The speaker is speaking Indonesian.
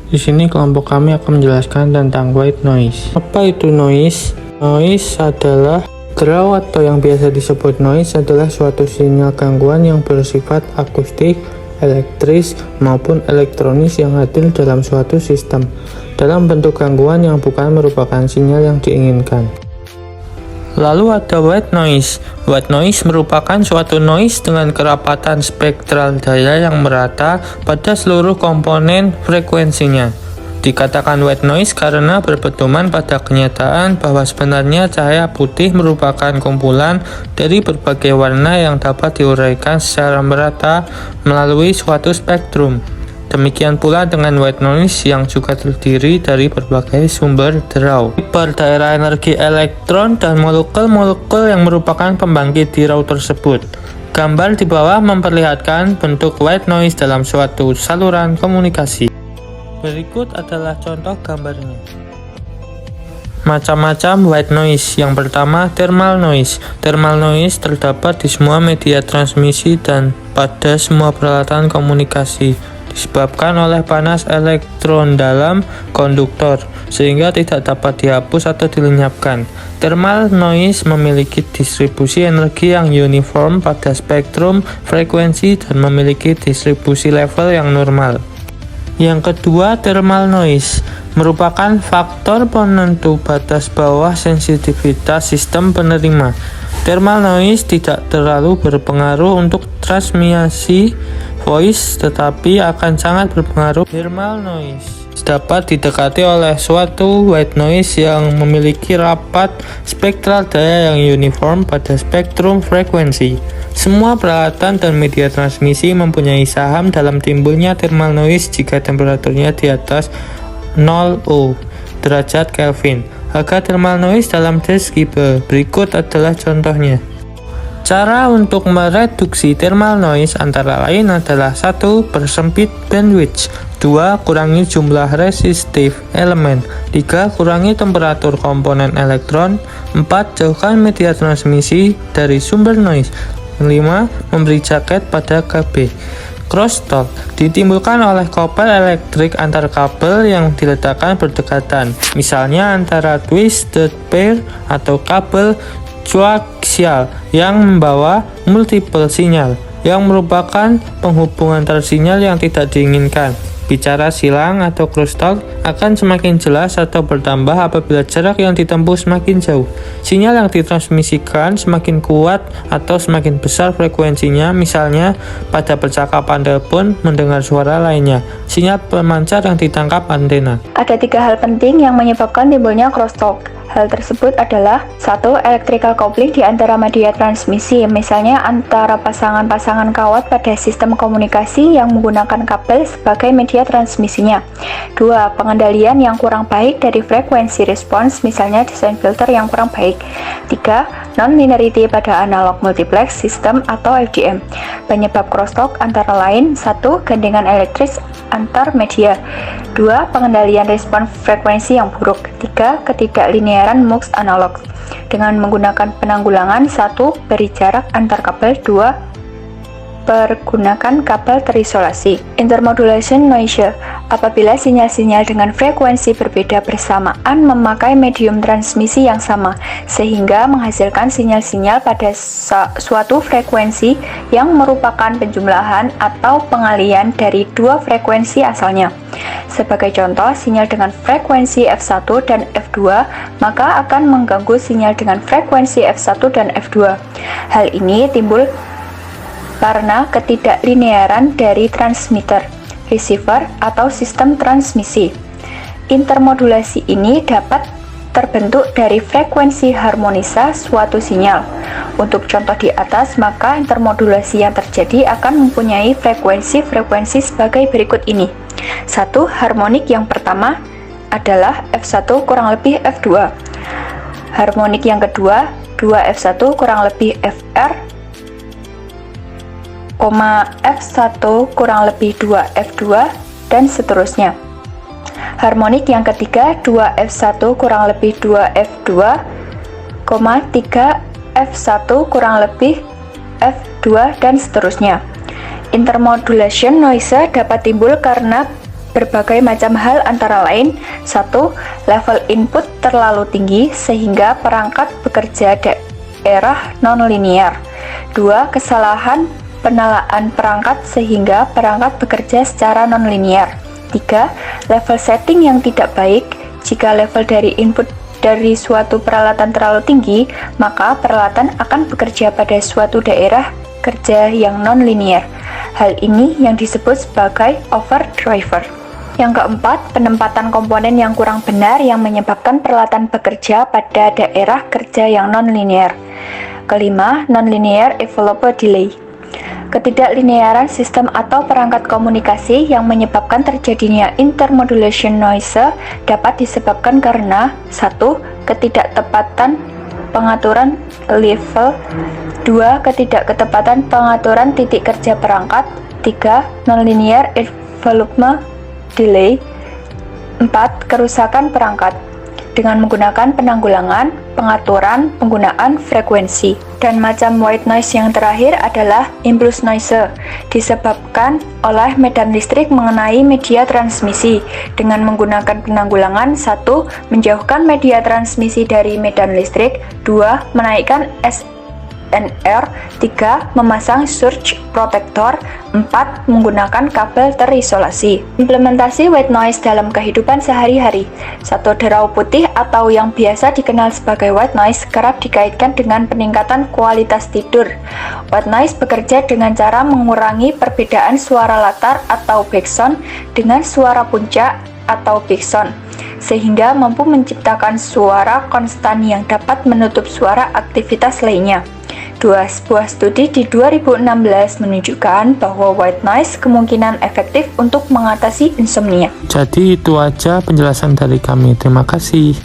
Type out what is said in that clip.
Di sini kelompok kami akan menjelaskan tentang white noise. Apa itu noise? Noise adalah draw atau yang biasa disebut noise adalah suatu sinyal gangguan yang bersifat akustik, elektris, maupun elektronis yang hadir dalam suatu sistem dalam bentuk gangguan yang bukan merupakan sinyal yang diinginkan. Lalu ada white noise. White noise merupakan suatu noise dengan kerapatan spektral daya yang merata pada seluruh komponen frekuensinya. Dikatakan white noise karena berpedoman pada kenyataan bahwa sebenarnya cahaya putih merupakan kumpulan dari berbagai warna yang dapat diuraikan secara merata melalui suatu spektrum. Demikian pula dengan white noise yang juga terdiri dari berbagai sumber draw. Per daerah energi elektron dan molekul-molekul yang merupakan pembangkit di draw tersebut. Gambar di bawah memperlihatkan bentuk white noise dalam suatu saluran komunikasi. Berikut adalah contoh gambarnya. Macam-macam white noise. Yang pertama, thermal noise. Thermal noise terdapat di semua media transmisi dan pada semua peralatan komunikasi. Disebabkan oleh panas elektron dalam konduktor, sehingga tidak dapat dihapus atau dilenyapkan. Thermal noise memiliki distribusi energi yang uniform pada spektrum frekuensi dan memiliki distribusi level yang normal. Yang kedua, thermal noise merupakan faktor penentu batas bawah sensitivitas sistem penerima. Thermal noise tidak terlalu berpengaruh untuk transmisi voice, tetapi akan sangat berpengaruh. Thermal noise dapat didekati oleh suatu white noise yang memiliki rapat spektral daya yang uniform pada spektrum frekuensi. Semua peralatan dan media transmisi mempunyai saham dalam timbulnya thermal noise jika temperaturnya di atas 0 derajat Kelvin. Harga thermal noise dalam deskripsi berikut adalah contohnya. Cara untuk mereduksi thermal noise antara lain adalah 1. Persempit bandwidth, 2. Kurangi jumlah resistif elemen, 3. Kurangi temperatur komponen elektron, 4. Jauhkan media transmisi dari sumber noise, 5. Memberi jaket pada KB. Crosstalk ditimbulkan oleh kopel elektrik antar kabel yang diletakkan berdekatan, misalnya antara twisted pair atau kabel coaxial yang membawa multiple sinyal, yang merupakan penghubung antar sinyal yang tidak diinginkan. Bicara silang atau crosstalk akan semakin jelas atau bertambah apabila jarak yang ditempuh semakin jauh. Sinyal yang ditransmisikan semakin kuat atau semakin besar frekuensinya, misalnya pada percakapan telepon mendengar suara lainnya. Sinyal pemancar yang ditangkap antena. Ada 3 hal penting yang menyebabkan timbulnya crosstalk. Hal tersebut adalah 1. Electrical coupling di antara media transmisi, misalnya antara pasangan-pasangan kawat pada sistem komunikasi yang menggunakan kabel sebagai media transmisinya. 2. Pengendalian yang kurang baik dari frekuensi respons, misalnya desain filter yang kurang baik. 3. Non-linearity pada analog multiplex system atau FDM. Penyebab crosstalk antara lain: 1. Gandengan elektris antar media, 2. Pengendalian respon frekuensi yang buruk, 3. Ketidaklinearan mux analog. Dengan menggunakan penanggulangan: 1. Beri jarak antar kabel, 2. Pergunakan kabel terisolasi. Intermodulation noise, apabila sinyal-sinyal dengan frekuensi berbeda bersamaan memakai medium transmisi yang sama, sehingga menghasilkan sinyal-sinyal pada suatu frekuensi yang merupakan penjumlahan atau pengalian dari 2 frekuensi asalnya. Sebagai contoh, sinyal dengan frekuensi F1 dan F2 maka akan mengganggu sinyal dengan frekuensi F1 dan F2. Hal ini timbul karena ketidaklinearan dari transmitter, receiver, atau sistem transmisi. Intermodulasi ini dapat terbentuk dari frekuensi harmonisa suatu sinyal. Untuk contoh di atas, maka intermodulasi yang terjadi akan mempunyai frekuensi-frekuensi sebagai berikut ini. 1. Harmonik yang pertama adalah F1 kurang lebih F2. Harmonik yang kedua, 2F1 kurang lebih FR, F1 kurang lebih 2F2, dan seterusnya. Harmonik yang ketiga, 2F1 kurang lebih 2F2, 3F1 kurang lebih F2, dan seterusnya. Intermodulation noise dapat timbul karena berbagai macam hal antara lain: 1. Level input terlalu tinggi sehingga perangkat bekerja daerah non-linear. 2. Kesalahan penalaan perangkat sehingga perangkat bekerja secara non-linear. 3. Level setting yang tidak baik. Jika level dari input dari suatu peralatan terlalu tinggi, maka peralatan akan bekerja pada suatu daerah kerja yang non-linear. Hal ini yang disebut sebagai overdriver. Yang keempat, penempatan komponen yang kurang benar yang menyebabkan peralatan bekerja pada daerah kerja yang non-linear. Kelima, non-linear developer delay. Ketidaklinearan sistem atau perangkat komunikasi yang menyebabkan terjadinya intermodulation noise dapat disebabkan karena 1. Ketidaktepatan pengaturan level. 2. Ketidakketepatan pengaturan titik kerja perangkat. 3. Nonlinear development delay. 4. Kerusakan perangkat dengan menggunakan penanggulangan, pengaturan, penggunaan frekuensi. Dan macam white noise yang terakhir adalah impulse noise, disebabkan oleh medan listrik mengenai media transmisi. Dengan menggunakan penanggulangan: 1. Menjauhkan media transmisi dari medan listrik. 2. Menaikkan SNR. 3. Memasang surge protector. 4. Menggunakan kabel terisolasi. Implementasi white noise dalam kehidupan sehari-hari. 1. Derau putih atau yang biasa dikenal sebagai white noise kerap dikaitkan dengan peningkatan kualitas tidur. White noise bekerja dengan cara mengurangi perbedaan suara latar atau backsound dengan suara puncak atau backsound, sehingga mampu menciptakan suara konstan yang dapat menutup suara aktivitas lainnya. Sebuah studi di 2016 menunjukkan bahwa white noise kemungkinan efektif untuk mengatasi insomnia. Jadi itu aja penjelasan dari kami. Terima kasih.